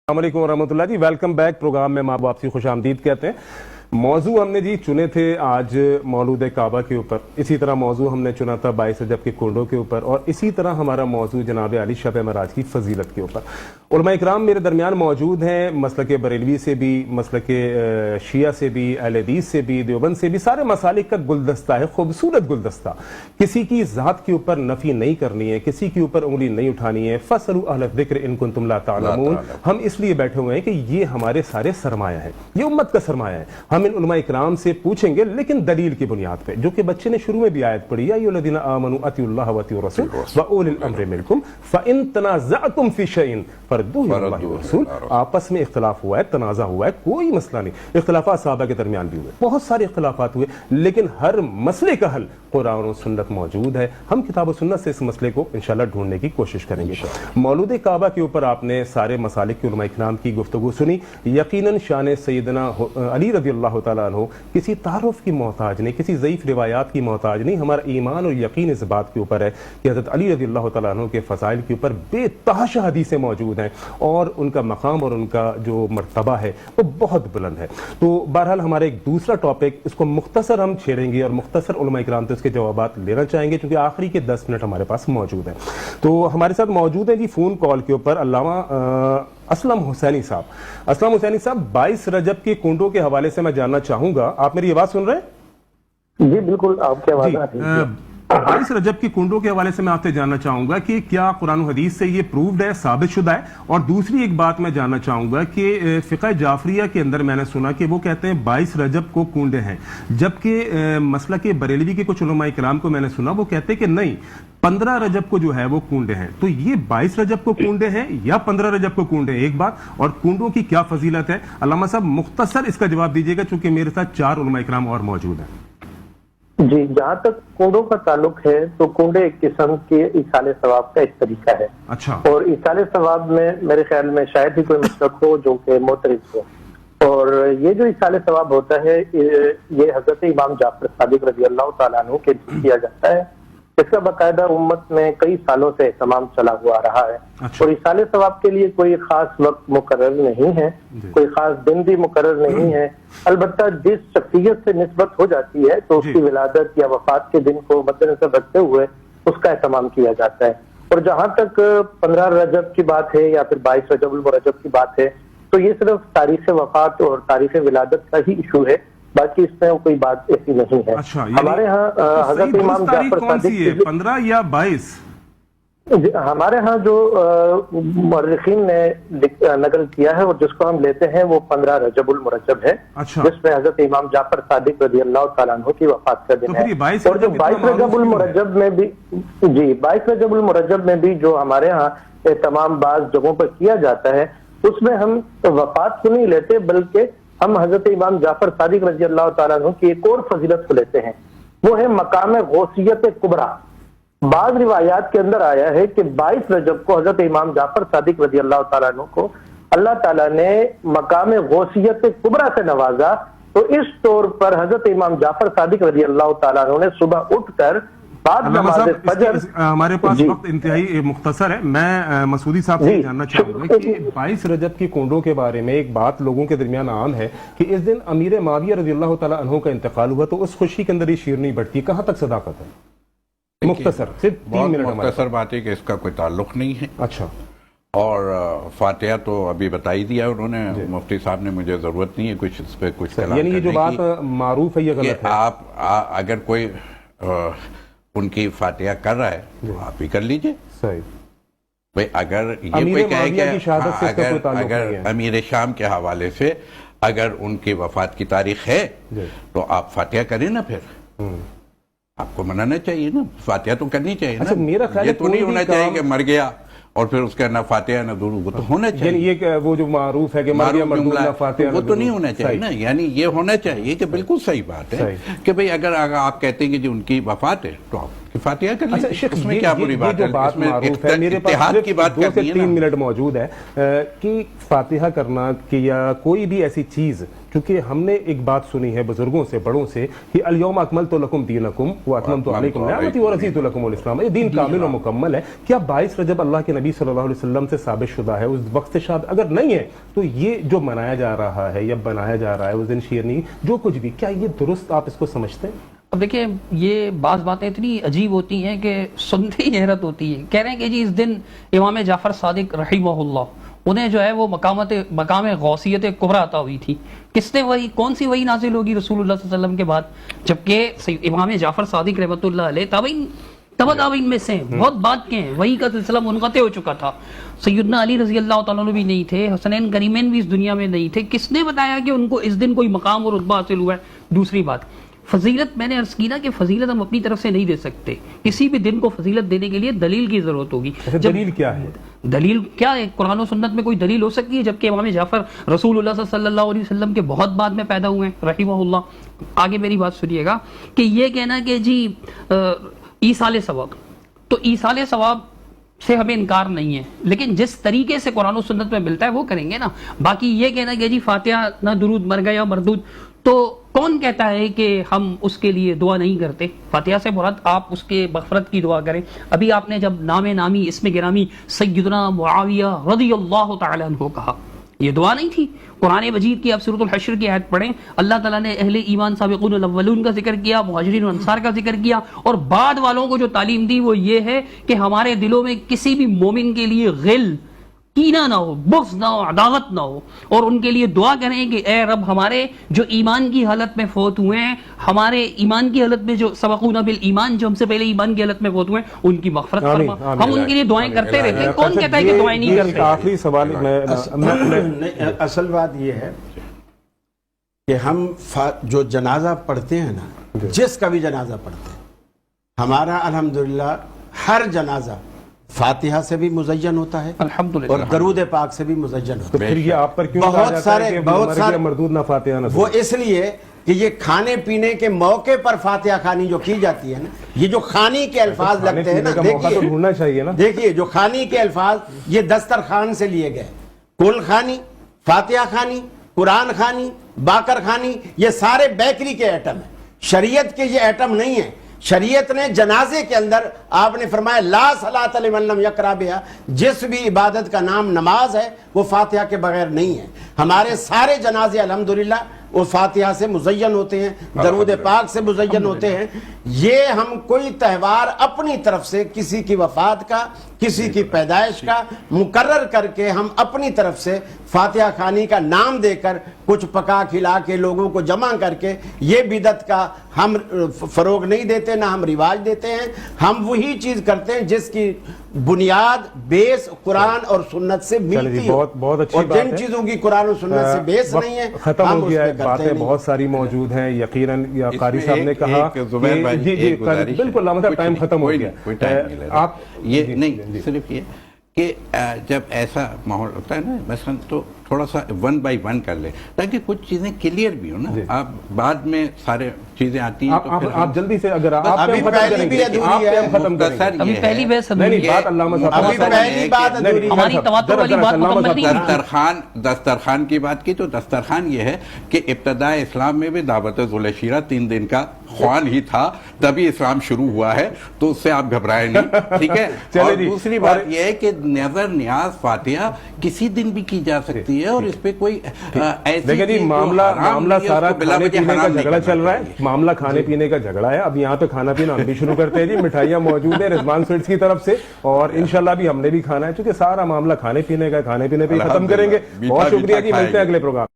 अस्सलाम वालेकुम रहमतुल्लाह जी, वेलकम बैक। प्रोग्राम में माँ बाप से खुश आमदीद कहते हैं। मौजू हमने जी चुने थे आज मौलूद काबा के ऊपर, इसी तरह मौजू हमने चुना था 22 रजब के कुंडों के ऊपर, और इसी तरह हमारा मौजू जनाब अली शब मराज की फजीलत के ऊपर। उलमा इकराम मेरे दरमियान मौजूद हैं, मसलक बरेलवी से भी, मसलक शिया से भी, अहले हदीस से भी, देवबंद से भी। सारे मसालिक का गुलदस्ता है, खूबसूरत गुलदस्ता। किसी की ज़ात के ऊपर नफ़ी नहीं करनी है, किसी के ऊपर उंगली नहीं उठानी है। फसलू अहल ज़िक्र इन कुंतुम ला तालमून। हम इसलिए बैठे हुए हैं कि ये हमारे सारे सरमाया है, ये उम्मत का सरमाया है। हम इन उलमा इकराम से पूछेंगे, लेकिन दलील की बुनियाद पे, जो कि बच्चे ने शुरू में भी आयत पढ़ी, या अय्युहल्लज़ीना आमनू अतिउल्लाह व अतिउर रसूल व उलिल अम्रि मिनकुम फ़इन तनाज़अतुम फ़ी शैइन फरद्दूहु इलल्लाहि व रसूल। आपस में इख्तिलाफ हुआ है, तनाज़ा हुआ है, कोई मसला नहीं। इख्तिलाफात सहाबा के दरमियान भी हुए, बहुत सारे इख्तिलाफात हुए, लेकिन हर मसले का हल कुरान और सुन्नत मौजूद है। हम किताब और सुन्नत से इस मसले को इंशाअल्लाह ढूंढने की कोशिश करेंगे। मौलूद काबा के ऊपर आपने सारे मसालिक के उलमा इकराम की गुफ्तगू सुनी। यकीनन शान सैयदना अली रज़ियल्लाहु तआला अन्हु किसी तारुफ की मोहताज नहीं, किसी ज़ईफ़ रिवायात की मोहताज नहीं। हमारा ईमान और यकीन इस बात के ऊपर है कि हज़रत अली रज़ियल्लाहु तआला अन्हु के फ़ज़ाइल के ऊपर बेतहाशा हदीसें मौजूद हैं, और उनका मकाम और उनका जो मर्तबा है वो बहुत बुलंद है। तो बहरहाल हमारा एक दूसरा टॉपिक, इसको मुख्तसर हम छेड़ेंगे और मुख्तसर उलमा इकराम तो इसके जवाबात लेना चाहेंगे, क्योंकि आखिरी के 10 मिनट हमारे पास मौजूद है। तो हमारे साथ मौजूद है जी फ़ोन कॉल के ऊपर अल्लामा असलम हुसैनी साहब। असलम हुसैनी साहब, 22 रजब के कुंडों के हवाले से मैं जानना चाहूंगा, आप मेरी आवाज सुन रहे हैं? जी बिल्कुल, आपकी आवाज आ रही है। 22 रजब की कुंडों के हवाले से मैं आपसे जानना चाहूंगा कि क्या कुरान और हदीस से ये प्रूव्ड है, साबित शुदा है? और दूसरी एक बात मैं जानना चाहूंगा कि फ़िक़्ह जाफरिया के अंदर मैंने सुना कि वो कहते हैं 22 रजब को कुंडे हैं, जबकि मसलक बरेलवी के कुछ उलमा इकराम को मैंने सुना वो कहते हैं कि नहीं, 15 रजब को जो है वो कुंडे हैं। तो ये 22 रजब को कुंडे हैं या 15 रजब को कुंडे हैं, एक बात। और कुंडों की क्या फजीलत है? अल्लामा साहब मुख्तसर इसका जवाब दीजिएगा, चूंकि मेरे साथ 4 उलमा इकराम और मौजूद हैं। जी, जहाँ तक कुंडों का ताल्लुक है तो कुंडे एक किस्म के इसाले सवाब का एक तरीका है। अच्छा। और इसाले सवाब में मेरे ख्याल में शायद ही कोई मसलक हो जो कि मोतरिज हो। और ये जो इसाले सवाब होता है ये हजरत इमाम जाफर सादिक रज़ियल्लाहु ताला अन्हु के किया जाता है। इसका बाकायदा उम्मत में कई सालों से तमाम चला हुआ रहा है। अच्छा। और इसाले सवाब के लिए कोई खास वक्त मुकर्रर नहीं है, कोई खास दिन भी मुकर्रर नहीं है। अलबत्ता जिस शख्सियत से निस्बत हो जाती है तो उसकी विलादत या वफात के दिन को मद्देनजर रखते हुए उसका एहतमाम किया जाता है। और जहाँ तक 15 रजब की बात है या फिर 22 रजब मुरज्जब की बात है, तो ये सिर्फ तारीख वफात और तारीख विलादत का ही इशू है, बाकी इसमें कोई बात ऐसी नहीं है। अच्छा, हमारे यहाँ हजरत इमाम जाफर सादिक 15 या 22? हमारे यहाँ जो मुर्रिखीन ने नकल किया है और जिसको हम लेते हैं वो 15 रजबुल मुरज्जब है। अच्छा। जिसमें हजरत इमाम जाफर सादिक रज़ियल्लाहु ताला अन्हु की वफात का दिन है। और जो 22 रजबुल मुरज्जब में भी, जी 22 रजबुल मुरज्जब में भी जो हमारे यहाँ तमाम बाज जगहों पर किया जाता है, उसमें हम वफात को नहीं लेते, बल्कि हम हजरत इमाम जाफर सादिक रज़ियल्लाहु ताला अन्हु की एक और फजीलत को लेते हैं, वो है मकाम गौसियत कुबरा। बाद रिवायात के अंदर आया है कि 22 रजब को हजरत इमाम जाफर सादिक रज़ियल्लाहु ताला अन्हु को अल्लाह ताला ने मकाम गौसियत कुबरा से नवाजा। तो इस तौर पर हजरत इमाम जाफर सादिक रज़ियल्लाहु ताला अन्हु ने सुबह उठकर हमारे पास वक्त इंतहाई मुख्तसर है। मैं मसूदी साहब से जानना चाहूंगा कि 22 रजब की कुंडों के बारे में एक बात लोगों के दरमियान आम है कि इस दिन अमीर माविया रज़ियल्लाहु ताला अन्हु का इंतकाल हुआ, तो उस खुशी के अंदर ये शीरनी बढ़ती, कहाँ तक सदाकत है? मुख्तसर, सिर्फ 3 मिनट। मुख्तसर बात है कि इसका कोई ताल्लुक नहीं है। अच्छा। और फातिहा तो अभी बता ही दिया उन्होंने, मुफ्ती साहब ने, मुझे जरूरत नहीं है कुछ इस पे कुछ कलाम यानी ये जो बात मारूफ है ये गलत है। आप अगर कोई उनकी फातिहा कर रहा है तो आप ही कर लीजिए। सही। भाई अगर ये कोई कहे कि अगर अमीर शाम के हवाले से अगर उनकी वफात की तारीख है तो आप फातिहा करें ना, फिर आपको मनाना चाहिए ना, फातिहा तो करनी चाहिए ना। मेरा ख्याल ये तो नहीं होना चाहिए कि मर गया और फिर उसका ना फातिहा ना दुरूद, वो तो होना चाहिए। ये वो जो मारूफ है कि मर गया मरदूद ना फातिहा, वो तो नहीं होना चाहिए ना। यानी ये होना चाहिए कि बिल्कुल सही बात है कि भाई अगर आप कहते हैं कि जो उनकी वफात है तो आप फातिहा कर लीजिए, उसमें क्या बुरी बात है? मेरे पास 2 से 3 मिनट मौजूद है कि फातिहा करना कि या कोई भी ऐसी चीज کیونکہ ہم نے ایک بات سنی ہے بزرگوں سے، بڑوں سے کہ الیوم اکملت لکم دینکم واتممت علیکم نعمتی ورضیت لکم الاسلام، یہ دین کامل و مکمل ہے۔ کیا 22 رجب اللہ کے نبی صلی اللہ علیہ وسلم سے ثابت شدہ ہے؟ اس وقت سے شاید اگر نہیں ہے تو یہ جو منایا جا رہا ہے یا بنایا جا رہا ہے اس دن شیرنی جو کچھ بھی، کیا یہ درست آپ اس کو سمجھتے ہیں؟ اب دیکھیں یہ بعض باتیں اتنی عجیب ہوتی ہیں کہ سنتے ہی حیرت ہوتی ہے۔ کہہ رہے ہیں کہ جی اس دن امام جعفر صادق رحمہ اللہ انہیں جو ہے وہ مقام غوثیت کبریٰ عطا ہوئی تھی۔ کس نے وہی، کون سی وہی نازل ہوگی رسول اللہ صلی اللہ علیہ وسلم کے بعد؟ جبکہ امام جعفر صادق رحمۃ اللہ علیہ تابعین میں سے بہت بعد کے ہیں، وہی کا سلسلہ منقطع ہو چکا تھا۔ سیدنا علی رضی اللہ تعالیٰ عنہ بھی نہیں تھے، حسنین کریمین بھی اس دنیا میں نہیں تھے۔ کس نے بتایا کہ ان کو اس دن کوئی مقام اور رتبہ حاصل ہوا ہے؟ دوسری بات، فضیلت میں نے عرض کی نا کہ فضیلت ہم اپنی طرف سے نہیں دے سکتے، کسی بھی دن کو فضیلت دینے کے لیے دلیل کی ضرورت ہوگی۔ دلیل کیا ہے؟ دلیل کیا ہے؟ قرآن و سنت میں کوئی دلیل ہو سکتی ہے؟ جبکہ امام جعفر رسول اللہ صلی اللہ علیہ وسلم کے بہت بعد میں پیدا ہوئے ہیں رحمہ اللہ۔ آگے میری بات سنیے گا کہ یہ کہنا کہ جی ایصال ثواب، تو ایصال ثواب سے ہمیں انکار نہیں ہے، لیکن جس طریقے سے قرآن و سنت میں ملتا ہے وہ کریں گے نا۔ باقی یہ کہنا کہ جی فاتحہ نہ درود مر گیا مردود، تو کون کہتا ہے کہ ہم اس کے لیے دعا نہیں کرتے؟ فاتحہ سے مراد آپ اس کے مغفرت کی دعا کریں۔ ابھی آپ نے جب نام نامی اسم گرامی سیدنا معاویہ رضی اللہ تعالی عنہ کہا، یہ دعا نہیں تھی؟ قرآن مجید کی آپ سورۃ الحشر کی آیت پڑھیں، اللہ تعالیٰ نے اہل ایمان سابقون الاولون کا ذکر کیا، مہاجرین و انصار کا ذکر کیا، اور بعد والوں کو جو تعلیم دی وہ یہ ہے کہ ہمارے دلوں میں کسی بھی مومن کے لیے غل، کینہ نہ ہو، بغض نہ ہو، عداوت نہ ہو، اور ان کے لیے دعا کریں کہ اے رب ہمارے جو ایمان کی حالت میں فوت ہوئے ہیں، ہمارے ایمان کی حالت میں جو سبقونا بالایمان، جو ہم سے پہلے ایمان کی حالت میں فوت ہوئے ہیں، ان کی مغفرت فرما۔ ہم ان کے لیے دعائیں کرتے رہتے ہیں، کون کہتا ہے کہ دعائیں نہیں کرتے؟ آخری سوال اصل بات یہ ہے کہ ہم جو جنازہ پڑھتے ہیں نا، جس کا بھی جنازہ پڑھتے ہیں، ہمارا الحمدللہ ہر جنازہ فاتحہ سے بھی مزین ہوتا ہے الحمدللہ، اور درود پاک سے بھی مزین ہوتا ہے۔ تو پھر یہ آپ پر کیوں بہت سارے مردود نہ فاتحہ نہ؟ وہ اس لیے کہ یہ کھانے پینے کے موقع پر فاتحہ خوانی جو کی جاتی ہے نا، یہ جو خوانی کے الفاظ لگتے ہیں نا، دیکھیے جو خوانی کے الفاظ یہ دسترخوان سے لیے گئے، کل خوانی، فاتحہ خوانی، قرآن خوانی، باقر خوانی، یہ سارے بیکری کے ایٹم ہیں، شریعت کے یہ ایٹم نہیں ہیں۔ شریعت نے جنازے کے اندر آپ نے فرمایا لا صلاۃ لمن لم یقرأ بہا، جس بھی عبادت کا نام نماز ہے وہ فاتحہ کے بغیر نہیں ہے۔ ہمارے سارے جنازے الحمدللہ وہ فاتحہ سے مزین ہوتے ہیں، درود پاک سے مزین ہوتے ہیں۔ یہ ہم کوئی تہوار اپنی طرف سے کسی کی وفات کا، کسی کی پیدائش کا مقرر کر کے ہم اپنی طرف سے فاتحہ خوانی کا نام دے کر کچھ پکا کھلا کے لوگوں کو جمع کر کے یہ بدعت کا ہم فروغ نہیں دیتے، نہ ہم رواج دیتے ہیں۔ ہم وہی چیز کرتے ہیں جس کی بنیاد بیس قرآن اور سنت سے ملتی ہو، اور جن چیزوں کی قرآن و سنت سے بیس نہیں ہے ختم ہو گیا ہے۔ باتیں بہت ساری موجود ہیں، یقیناً یا قاری صاحب نے کہا جی بالکل لامحدود ٹائم ختم ہو گیا۔ آپ یہ نہیں صرف یہ کہ جب ایسا ماحول ہوتا ہے نا مثلا تو تھوڑا سا 1 by 1 کر لیں تاکہ کچھ چیزیں کلیئر بھی ہوں نا۔ آپ بعد میں سارے چیزیں آتی ہیں تو آپ جلدی سے اگر آپ ابھی پہلی بھی ادھوری ہے، ابھی پہلی بحث بات علامہ صاحب ابھی پہلی بات ادھوری ہماری تواتر والی بات مکمل نہیں ہوئی۔ دسترخوان کی بات کی تو دسترخوان یہ ہے کہ ابتداء اسلام میں بھی دعوت ذوالعشیرہ 3 دن کا خوان ہی تھا، تبھی اسلام شروع ہوا ہے، تو اس سے آپ گھبرائیں نہیں، ٹھیک ہے۔ اور دوسری بات یہ ہے کہ نظر نیاز فاتحہ کسی دن بھی کی جا سکتی ہے، اور اس پہ کوئی ایسی معاملہ سارا کھانے پینے کا جھگڑا چل رہا ہے، معاملہ کھانے پینے کا جھگڑا ہے۔ اب یہاں پہ کھانا پینا ہم بھی شروع کرتے ہیں جی، مٹھائیاں موجود ہیں رضوان سویٹس کی طرف سے، اور انشاءاللہ بھی ہم نے بھی کھانا ہے، چونکہ سارا معاملہ کھانے پینے کا، کھانے پینے پہ ختم کریں گے۔ بہت شکریہ جی، ملتے ہیں اگلے پروگرام۔